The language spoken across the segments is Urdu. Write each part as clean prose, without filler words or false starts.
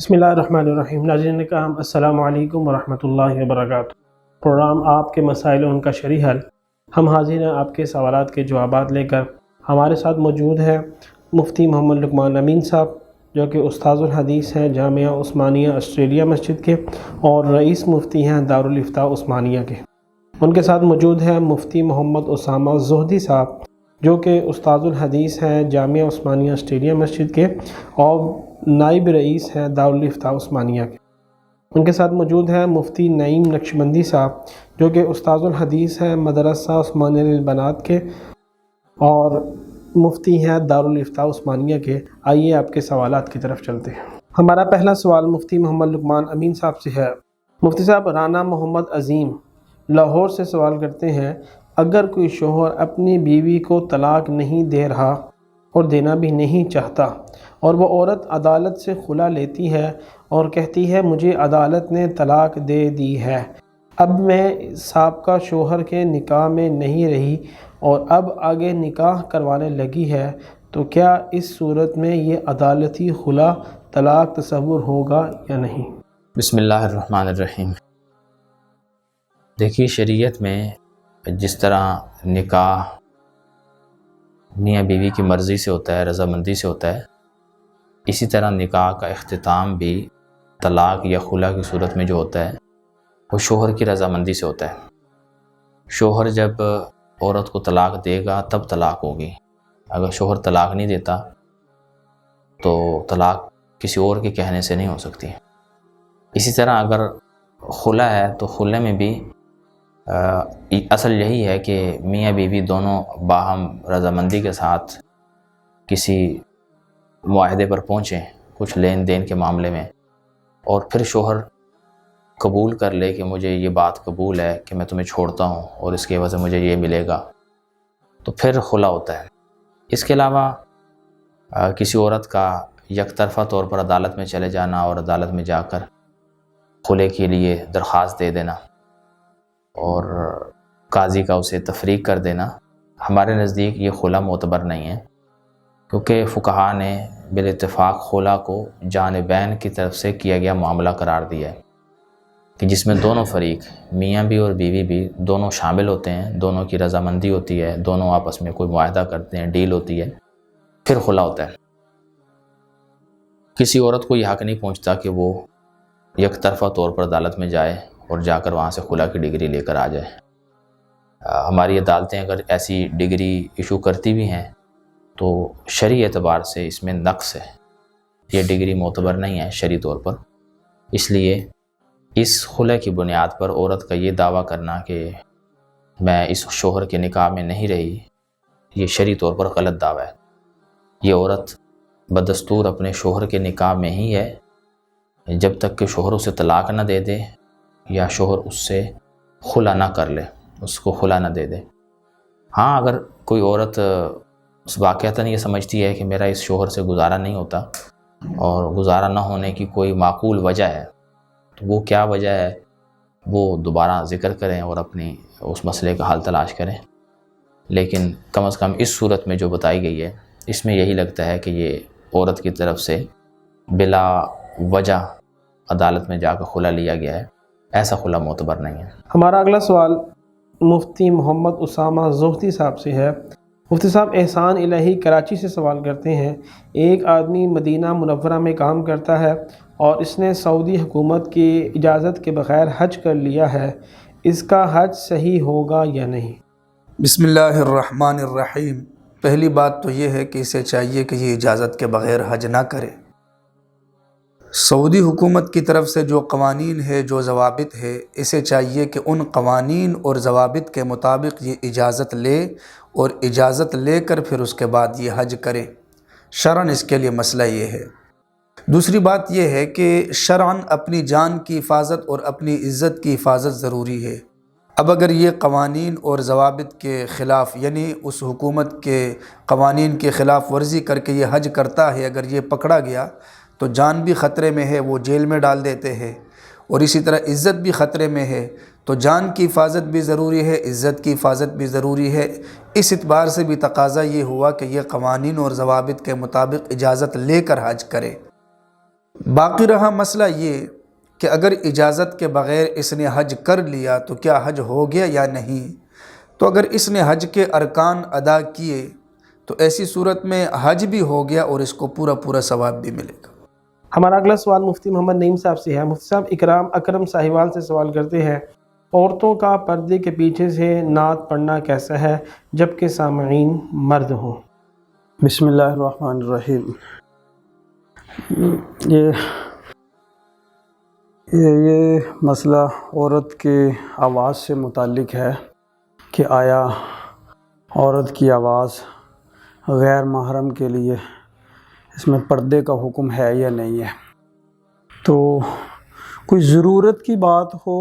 بسم اللہ الرحمن الرحیم۔ ناظرین کرام السلام علیکم ورحمۃ اللہ وبرکاتہ۔ پروگرام آپ کے مسائل و ان کا شرعی حل، ہم حاضر ہیں آپ کے سوالات کے جوابات لے کر۔ ہمارے ساتھ موجود ہیں مفتی محمد لقمان امین صاحب، جو کہ استاذ الحدیث ہیں جامعہ عثمانیہ آسٹریلیا مسجد کے اور رئیس مفتی ہیں دارالافتاء عثمانیہ کے۔ ان کے ساتھ موجود ہیں مفتی محمد اسامہ زہدی صاحب، جو کہ استاذ الحدیث ہیں جامعہ عثمانیہ آسٹریلیا مسجد کے اور نائب رئیس ہیں دارالافتاء عثمانیہ کے۔ ان کے ساتھ موجود ہیں مفتی نعیم نقشبندی صاحب، جو کہ استاذ الحدیث ہیں مدرسہ عثمانیہ للبنات کے اور مفتی ہیں دارالافتاء عثمانیہ کے۔ آئیے آپ کے سوالات کی طرف چلتے ہیں۔ ہمارا پہلا سوال مفتی محمد لقمان امین صاحب سے ہے۔ مفتی صاحب، رانا محمد عظیم لاہور سے سوال کرتے ہیں، اگر کوئی شوہر اپنی بیوی کو طلاق نہیں دے رہا اور دینا بھی نہیں چاہتا اور وہ عورت عدالت سے خلا لیتی ہے اور کہتی ہے مجھے عدالت نے طلاق دے دی ہے، اب میں سابقہ شوہر کے نکاح میں نہیں رہی اور اب آگے نکاح کروانے لگی ہے، تو کیا اس صورت میں یہ عدالتی خلا طلاق تصور ہوگا یا نہیں؟ بسم اللہ الرحمن الرحیم۔ دیکھیے، شریعت میں جس طرح نکاح میاں بیوی کی مرضی سے ہوتا ہے، رضامندی سے ہوتا ہے، اسی طرح نکاح کا اختتام بھی طلاق یا خلا کی صورت میں جو ہوتا ہے وہ شوہر کی رضامندی سے ہوتا ہے۔ شوہر جب عورت کو طلاق دے گا تب طلاق ہوگی، اگر شوہر طلاق نہیں دیتا تو طلاق کسی اور کے کہنے سے نہیں ہو سکتی۔ اسی طرح اگر خلا ہے تو خلے میں بھی اصل یہی ہے کہ میاں بیوی دونوں باہم رضامندی کے ساتھ کسی معاہدے پر پہنچیں کچھ لین دین کے معاملے میں، اور پھر شوہر قبول کر لے کہ مجھے یہ بات قبول ہے کہ میں تمہیں چھوڑتا ہوں اور اس کی وجہ سے مجھے یہ ملے گا، تو پھر خلا ہوتا ہے۔ اس کے علاوہ کسی عورت کا یک طرفہ طور پر عدالت میں چلے جانا اور عدالت میں جا کر خلے کے لیے درخواست دے دینا اور قاضی کا اسے تفریق کر دینا، ہمارے نزدیک یہ خلا معتبر نہیں ہے، کیونکہ فقہا نے بالاتفاق خلا کو جانبین کی طرف سے کیا گیا معاملہ قرار دیا ہے کہ جس میں دونوں فریق میاں بھی اور بیوی بھی دونوں شامل ہوتے ہیں، دونوں کی رضامندی ہوتی ہے، دونوں آپس میں کوئی معاہدہ کرتے ہیں، ڈیل ہوتی ہے، پھر خلا ہوتا ہے۔ کسی عورت کو یہ حق نہیں پہنچتا کہ وہ یک طرفہ طور پر عدالت میں جائے اور جا کر وہاں سے خلا کی ڈگری لے کر آ جائے۔ ہماری عدالتیں اگر ایسی ڈگری ایشو کرتی بھی ہیں تو شرعی اعتبار سے اس میں نقص ہے، یہ ڈگری معتبر نہیں ہے شرعی طور پر۔ اس لیے اس خلے کی بنیاد پر عورت کا یہ دعویٰ کرنا کہ میں اس شوہر کے نکاح میں نہیں رہی، یہ شرعی طور پر غلط دعویٰ ہے۔ یہ عورت بدستور اپنے شوہر کے نکاح میں ہی ہے جب تک کہ شوہر اسے طلاق نہ دے دے یا شوہر اس سے خلا نہ کر لے، اس کو خلا نہ دے دے۔ ہاں، اگر کوئی عورت واقعتاً یہ سمجھتی ہے کہ میرا اس شوہر سے گزارا نہیں ہوتا اور گزارا نہ ہونے کی کوئی معقول وجہ ہے، تو وہ کیا وجہ ہے وہ دوبارہ ذکر کریں اور اپنی اس مسئلے کا حل تلاش کریں، لیکن کم از کم اس صورت میں جو بتائی گئی ہے اس میں یہی لگتا ہے کہ یہ عورت کی طرف سے بلا وجہ عدالت میں جا کر خلا لیا گیا ہے، ایسا خلا معتبر نہیں ہے۔ ہمارا اگلا سوال مفتی محمد اسامہ زہدی صاحب سے ہے۔ مفتی صاحب، احسان الہی کراچی سے سوال کرتے ہیں، ایک آدمی مدینہ منورہ میں کام کرتا ہے اور اس نے سعودی حکومت کی اجازت کے بغیر حج کر لیا ہے، اس کا حج صحیح ہوگا یا نہیں؟ بسم اللہ الرحمن الرحیم۔ پہلی بات تو یہ ہے کہ اسے چاہیے کہ یہ اجازت کے بغیر حج نہ کرے۔ سعودی حکومت کی طرف سے جو قوانین ہے، جو ضوابط ہے، اسے چاہیے کہ ان قوانین اور ضوابط کے مطابق یہ اجازت لے اور اجازت لے کر پھر اس کے بعد یہ حج کرے۔ شرعاً اس کے لیے مسئلہ یہ ہے۔ دوسری بات یہ ہے کہ شرعاً اپنی جان کی حفاظت اور اپنی عزت کی حفاظت ضروری ہے۔ اب اگر یہ قوانین اور ضوابط کے خلاف، یعنی اس حکومت کے قوانین کے خلاف ورزی کر کے یہ حج کرتا ہے، اگر یہ پکڑا گیا تو جان بھی خطرے میں ہے، وہ جیل میں ڈال دیتے ہیں، اور اسی طرح عزت بھی خطرے میں ہے، تو جان کی حفاظت بھی ضروری ہے، عزت کی حفاظت بھی ضروری ہے۔ اس اعتبار سے بھی تقاضا یہ ہوا کہ یہ قوانین اور ضوابط کے مطابق اجازت لے کر حج کرے۔ باقی رہا مسئلہ یہ کہ اگر اجازت کے بغیر اس نے حج کر لیا تو کیا حج ہو گیا یا نہیں؟ تو اگر اس نے حج کے ارکان ادا کیے تو ایسی صورت میں حج بھی ہو گیا اور اس کو پورا پورا ثواب بھی ملے گا۔ ہمارا اگلا سوال مفتی محمد نعیم صاحب سے ہے۔ مفتی صاحب اکرم ساہیوال سے سوال کرتے ہیں، عورتوں کا پردے کے پیچھے سے نعت پڑھنا کیسا ہے جبکہ سامعین مرد ہوں؟ بسم اللہ الرحمن الرحیم۔ یہ مسئلہ عورت کے آواز سے متعلق ہے کہ آیا عورت کی آواز غیر محرم کے لیے اس میں پردے کا حکم ہے یا نہیں ہے۔ تو کوئی ضرورت کی بات ہو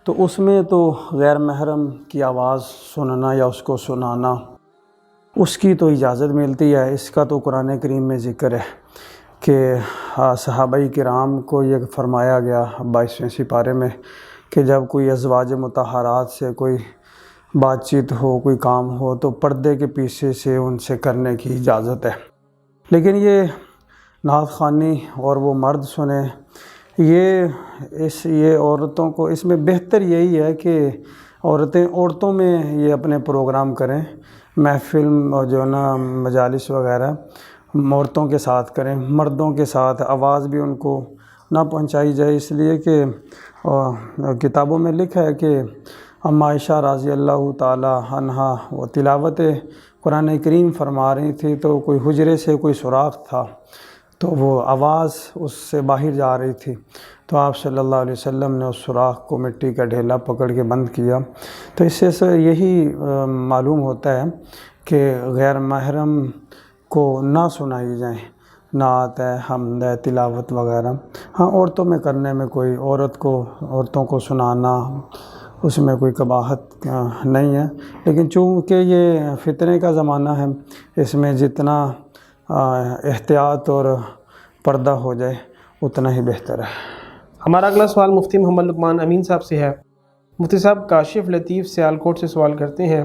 تو اس میں تو غیر محرم کی آواز سننا یا اس کو سنانا اس کی تو اجازت ملتی ہے۔ اس کا تو قرآن کریم میں ذکر ہے کہ صحابہ کرام کو یہ فرمایا گیا 22ویں سپارے میں کہ جب کوئی ازواج مطہرات سے کوئی بات چیت ہو، کوئی کام ہو تو پردے کے پیچھے سے ان سے کرنے کی اجازت ہے۔ لیکن یہ نعت خوانی اور وہ مرد سنیں، یہ عورتوں کو اس میں بہتر یہی ہے کہ عورتوں میں یہ اپنے پروگرام کریں، محفل اور جو نا مجالس وغیرہ عورتوں کے ساتھ کریں، مردوں کے ساتھ آواز بھی ان کو نہ پہنچائی جائے، اس لیے کہ کتابوں میں لکھا ہے کہ عائشہ رضی اللہ تعالی عنہا وہ تلاوت قرآن کریم فرما رہی تھی تو کوئی حجرے سے کوئی سوراخ تھا تو وہ آواز اس سے باہر جا رہی تھی، تو آپ صلی اللہ علیہ وسلم نے اس سوراخ کو مٹی کا ڈھیلا پکڑ کے بند کیا۔ تو اس سے یہی معلوم ہوتا ہے کہ غیر محرم کو نہ سنائی جائیں نعت ہے، حمد ہے، تلاوت وغیرہ۔ ہاں عورتوں میں کرنے میں کوئی عورتوں کو سنانا اس میں کوئی قباحت نہیں ہے، لیکن چونکہ یہ فتنے کا زمانہ ہے اس میں جتنا احتیاط اور پردہ ہو جائے اتنا ہی بہتر ہے۔ ہمارا اگلا سوال مفتی محمد لقمان امین صاحب سے ہے۔ مفتی صاحب کاشف لطیف سیالکوٹ سے سوال کرتے ہیں،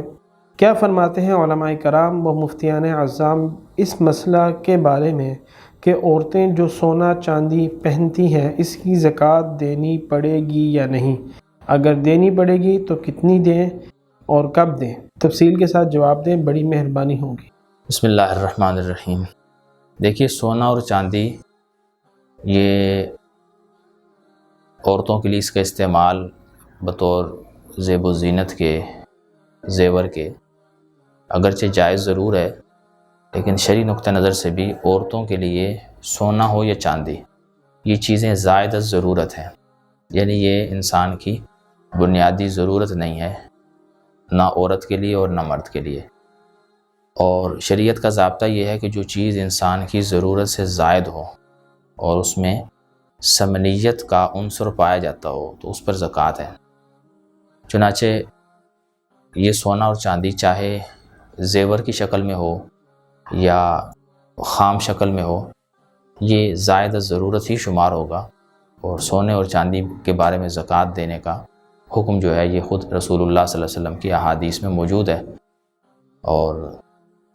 کیا فرماتے ہیں علماء کرام و مفتیان اعظام اس مسئلہ کے بارے میں کہ عورتیں جو سونا چاندی پہنتی ہیں اس کی زکوٰۃ دینی پڑے گی یا نہیں؟ اگر دینی پڑے گی تو کتنی دیں اور کب دیں؟ تفصیل کے ساتھ جواب دیں، بڑی مہربانی ہوگی۔ بسم اللہ الرحمن الرحیم۔ دیکھیے سونا اور چاندی یہ عورتوں کے لیے اس کا استعمال بطور زیب و زینت کے زیور کے اگرچہ جائز ضرور ہے، لیکن شرعی نقطہ نظر سے بھی عورتوں کے لیے سونا ہو یا چاندی یہ چیزیں زائد از ضرورت ہیں، یعنی یہ انسان کی بنیادی ضرورت نہیں ہے، نہ عورت کے لیے اور نہ مرد کے لیے۔ اور شریعت کا ضابطہ یہ ہے کہ جو چیز انسان کی ضرورت سے زائد ہو اور اس میں ثمنیت کا عنصر پایا جاتا ہو تو اس پر زکوٰۃ ہے۔ چنانچہ یہ سونا اور چاندی چاہے زیور کی شکل میں ہو یا خام شکل میں ہو یہ زائد از ضرورت ہی شمار ہوگا، اور سونے اور چاندی کے بارے میں زکوٰۃ دینے کا حکم جو ہے یہ خود رسول اللہ صلی اللہ علیہ وسلم کی احادیث میں موجود ہے، اور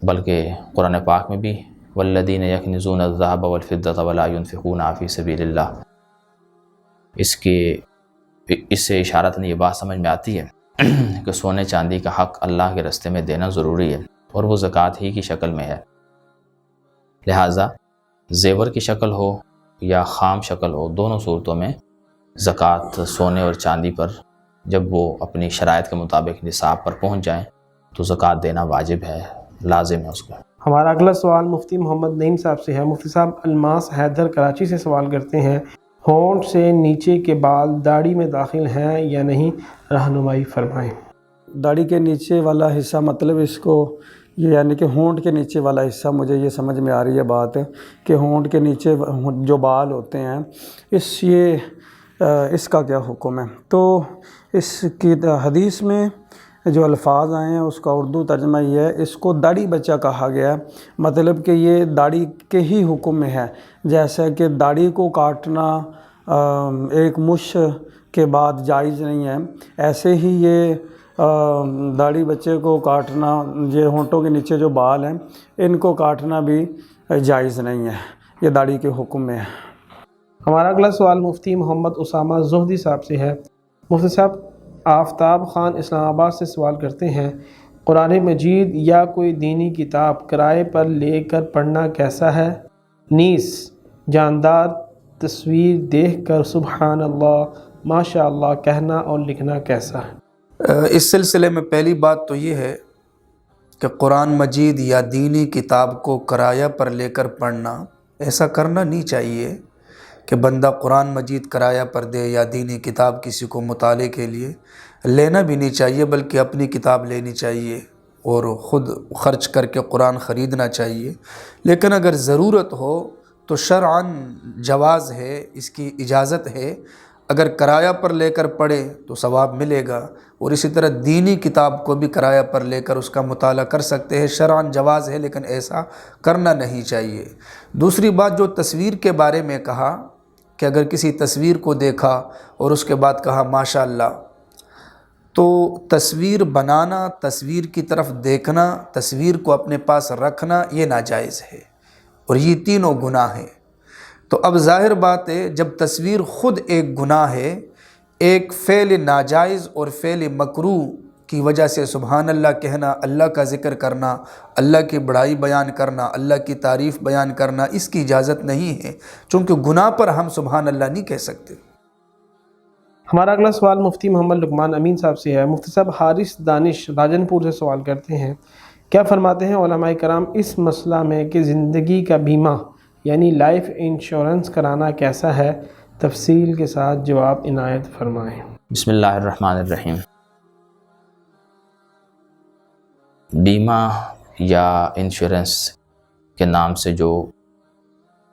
بلکہ قرآن پاک میں بھی والذین یکنزون الذهب والفضة ولا ينفقونها فی سبیل اللہ، اس سے اشارت یہ بات سمجھ میں آتی ہے کہ سونے چاندی کا حق اللہ کے راستے میں دینا ضروری ہے، اور وہ زکوٰۃ ہی کی شکل میں ہے۔ لہٰذا زیور کی شکل ہو یا خام شکل ہو دونوں صورتوں میں زکوٰۃ سونے اور چاندی پر جب وہ اپنی شرائط کے مطابق نصاب پر پہنچ جائیں تو زکوٰۃ دینا واجب ہے، لازم ہے اس کو۔ ہمارا اگلا سوال مفتی محمد نعیم صاحب سے ہے۔ مفتی صاحب الماس حیدر کراچی سے سوال کرتے ہیں، ہونٹ سے نیچے کے بال داڑھی میں داخل ہیں یا نہیں، رہنمائی فرمائیں۔ داڑھی کے نیچے والا حصہ مطلب اس کو یعنی کہ ہونٹ کے نیچے والا حصہ، مجھے یہ سمجھ میں آ رہی ہے بات کہ ہونٹ کے نیچے جو بال ہوتے ہیں اس کا کیا حکم ہے؟ تو اس کی حدیث میں جو الفاظ آئے ہیں اس کا اردو ترجمہ یہ ہے، اس کو داڑھی بچہ کہا گیا ہے، مطلب کہ یہ داڑھی کے ہی حکم میں ہے، جیسا کہ داڑھی کو کاٹنا ایک مش کے بعد جائز نہیں ہے، ایسے ہی یہ داڑھی بچے کو کاٹنا، یہ ہونٹوں کے نیچے جو بال ہیں ان کو کاٹنا بھی جائز نہیں ہے، یہ داڑھی کے حکم میں ہے۔ ہمارا اگلا سوال مفتی محمد اسامہ زہدی صاحب سے ہے۔ مفتی صاحب، آفتاب خان اسلام آباد سے سوال کرتے ہیں، قرآن مجید یا کوئی دینی کتاب کرائے پر لے کر پڑھنا کیسا ہے؟ نیز جاندار تصویر دیکھ کر سبحان اللہ ماشاء اللہ کہنا اور لکھنا کیسا ہے؟ اس سلسلے میں پہلی بات تو یہ ہے کہ قرآن مجید یا دینی کتاب کو کرایہ پر لے کر پڑھنا، ایسا کرنا نہیں چاہیے کہ بندہ قرآن مجید کرایہ پر دے یا دینی کتاب کسی کو مطالعے کے لیے لینا بھی نہیں چاہیے، بلکہ اپنی کتاب لینی چاہیے اور خود خرچ کر کے قرآن خریدنا چاہیے۔ لیکن اگر ضرورت ہو تو شرعاً جواز ہے، اس کی اجازت ہے، اگر کرایہ پر لے کر پڑھے تو ثواب ملے گا، اور اسی طرح دینی کتاب کو بھی کرایہ پر لے کر اس کا مطالعہ کر سکتے ہیں۔ شرعاً جواز ہے، لیکن ایسا کرنا نہیں چاہیے۔ دوسری بات جو تصویر کے بارے میں کہا کہ اگر کسی تصویر کو دیکھا اور اس کے بعد کہا ماشاء اللہ، تو تصویر بنانا، تصویر کی طرف دیکھنا، تصویر کو اپنے پاس رکھنا، یہ ناجائز ہے، اور یہ تینوں گناہ ہیں۔ تو اب ظاہر بات ہے جب تصویر خود ایک گناہ ہے، ایک فعل ناجائز اور فعل مکروہ کی وجہ سے سبحان اللہ کہنا، اللہ کا ذکر کرنا، اللہ کی بڑائی بیان کرنا، اللہ کی تعریف بیان کرنا، اس کی اجازت نہیں ہے، چونکہ گناہ پر ہم سبحان اللہ نہیں کہہ سکتے۔ ہمارا اگلا سوال مفتی محمد لقمان امین صاحب سے ہے۔ مفتی صاحب، حارث دانش راجن پور سے سوال کرتے ہیں، کیا فرماتے ہیں علماء کرام اس مسئلہ میں کہ زندگی کا بیمہ یعنی لائف انشورنس کرانا کیسا ہے؟ تفصیل کے ساتھ جواب عنایت فرمائیں۔ بسم اللہ الرحمن الرحیم۔ بیمہ یا انشورنس کے نام سے جو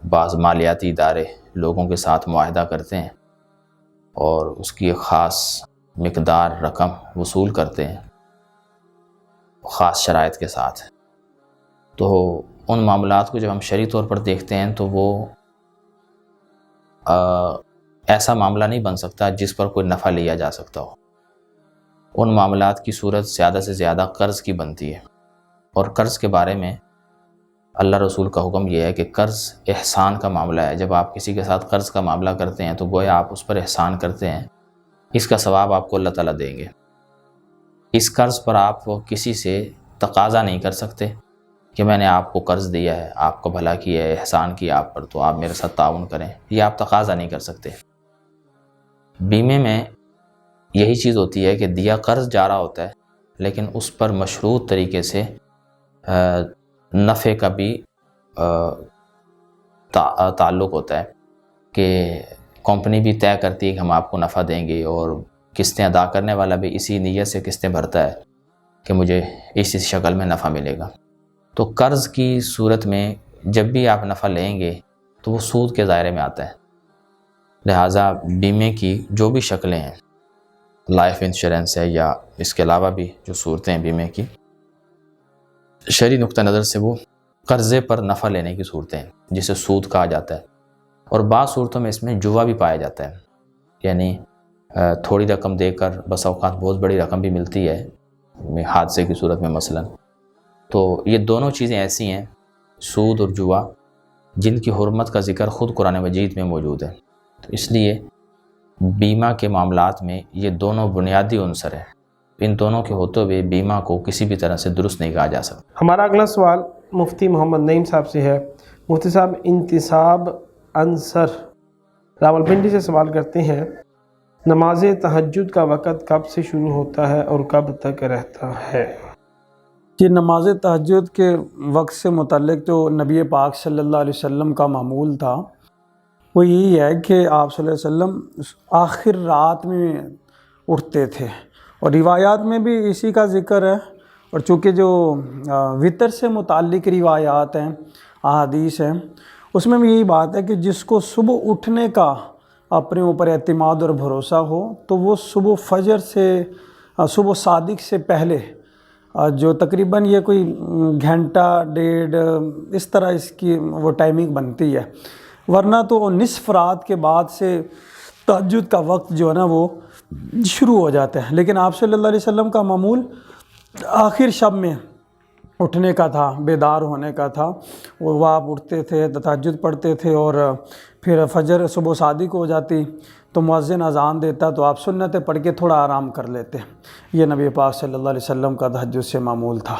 بعض مالیاتی ادارے لوگوں کے ساتھ معاہدہ کرتے ہیں اور اس کی ایک خاص مقدار رقم وصول کرتے ہیں خاص شرائط کے ساتھ، تو ان معاملات کو جب ہم شرعی طور پر دیکھتے ہیں تو وہ ایسا معاملہ نہیں بن سکتا جس پر کوئی نفع لیا جا سکتا ہو۔ ان معاملات کی صورت زیادہ سے زیادہ قرض کی بنتی ہے، اور قرض کے بارے میں اللہ رسول کا حکم یہ ہے کہ قرض احسان کا معاملہ ہے۔ جب آپ کسی کے ساتھ قرض کا معاملہ کرتے ہیں تو گویا آپ اس پر احسان کرتے ہیں، اس کا ثواب آپ کو اللہ تعالیٰ دیں گے۔ اس قرض پر آپ کسی سے تقاضا نہیں کر سکتے کہ میں نے آپ کو قرض دیا ہے، آپ کو بھلا کیا ہے، احسان کیا آپ پر، تو آپ میرے ساتھ تعاون کریں، یہ آپ تقاضا نہیں کر سکتے۔ بیمے میں یہی چیز ہوتی ہے کہ دیا قرض جا رہا ہوتا ہے، لیکن اس پر مشروط طریقے سے نفع کا بھی تعلق ہوتا ہے کہ کمپنی بھی طے کرتی ہے کہ ہم آپ کو نفع دیں گے، اور قسطیں ادا کرنے والا بھی اسی نیت سے قسطیں بھرتا ہے کہ مجھے اس شکل میں نفع ملے گا۔ تو قرض کی صورت میں جب بھی آپ نفع لیں گے تو وہ سود کے دائرے میں آتا ہے، لہٰذا بیمے کی جو بھی شکلیں ہیں، لائف انشورنس ہے یا اس کے علاوہ بھی جو صورتیں ہیں بیمے کی، شرعی نقطہ نظر سے وہ قرضے پر نفع لینے کی صورتیں ہیں جسے سود کہا جاتا ہے، اور بعض صورتوں میں اس میں جوا بھی پایا جاتا ہے، یعنی تھوڑی رقم دے کر بس اوقات بہت بڑی رقم بھی ملتی ہے حادثے کی صورت میں مثلا۔ تو یہ دونوں چیزیں ایسی ہیں، سود اور جوا، جن کی حرمت کا ذکر خود قرآن مجید میں موجود ہے، تو اس لیے بیمہ کے معاملات میں یہ دونوں بنیادی عنصر ہیں، ان دونوں کے ہوتے ہوئے بیمہ کو کسی بھی طرح سے درست نہیں کہا جا سکتا۔ ہمارا اگلا سوال مفتی محمد نعیم صاحب سے ہے۔ مفتی صاحب، انتصاب انصر راولپنڈی سے سوال کرتے ہیں، نماز تہجد کا وقت کب سے شروع ہوتا ہے اور کب تک رہتا ہے؟ کہ نماز تہجد کے وقت سے متعلق جو نبی پاک صلی اللہ علیہ وسلم کا معمول تھا وہ یہی ہے کہ آپ صلی اللہ علیہ وسلم آخر رات میں اٹھتے تھے، اور روایات میں بھی اسی کا ذکر ہے، اور چونکہ جو وطر سے متعلق روایات ہیں، احادیث ہیں، اس میں بھی یہی بات ہے کہ جس کو صبح اٹھنے کا اپنے اوپر اعتماد اور بھروسہ ہو تو وہ صبح فجر سے، صبح صادق سے پہلے جو تقریباً یہ کوئی گھنٹہ ڈیڑھ اس طرح اس کی وہ ٹائمنگ بنتی ہے، ورنہ تو نصف رات کے بعد سے تہجد کا وقت جو ہے نا وہ شروع ہو جاتا ہے۔ لیکن آپ صلی اللہ علیہ وسلم کا معمول آخر شب میں اٹھنے کا تھا، بیدار ہونے کا تھا، اور وہ آپ اٹھتے تھے، تہجد پڑھتے تھے، اور پھر فجر صبح صادق ہو جاتی تو مؤذن اذان دیتا تو آپ سنتیں پڑھ کے تھوڑا آرام کر لیتے۔ یہ نبی پاک صلی اللہ علیہ وسلم کا تہجد سے معمول تھا۔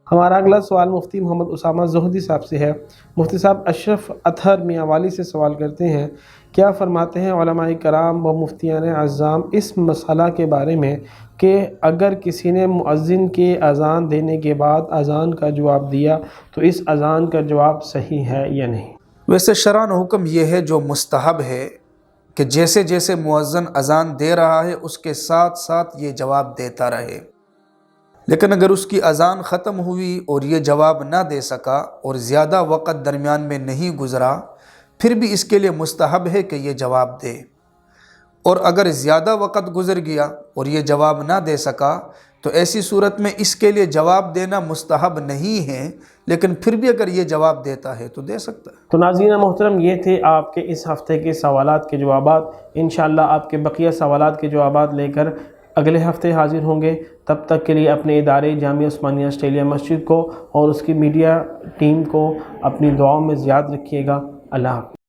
ہمارا اگلا سوال مفتی محمد اسامہ زہدی صاحب سے ہے۔ مفتی صاحب اشرف اطہر میاں والی سے سوال کرتے ہیں، کیا فرماتے ہیں علماء کرام و مفتیان اعظام اس مسئلہ کے بارے میں کہ اگر کسی نے مؤذن کے اذان دینے کے بعد اذان کا جواب دیا تو اس اذان کا جواب صحیح ہے یا نہیں؟ ویسے شرعاً حکم یہ ہے جو مستحب ہے کہ جیسے جیسے مؤذن اذان دے رہا ہے اس کے ساتھ ساتھ یہ جواب دیتا رہے، لیکن اگر اس کی اذان ختم ہوئی اور یہ جواب نہ دے سکا اور زیادہ وقت درمیان میں نہیں گزرا، پھر بھی اس کے لیے مستحب ہے کہ یہ جواب دے، اور اگر زیادہ وقت گزر گیا اور یہ جواب نہ دے سکا تو ایسی صورت میں اس کے لیے جواب دینا مستحب نہیں ہے، لیکن پھر بھی اگر یہ جواب دیتا ہے تو دے سکتا ہے۔ تو ناظرین محترم، یہ تھے آپ کے اس ہفتے کے سوالات کے جوابات۔ انشاءاللہ آپ کے بقیہ سوالات کے جوابات لے کر اگلے ہفتے حاضر ہوں گے۔ تب تک کے لیے اپنے ادارے جامعہ عثمانیہ اسٹیڈیم مسجد کو اور اس کی میڈیا ٹیم کو اپنی دعاؤں میں یاد رکھیے گا۔ اللہ حافظ۔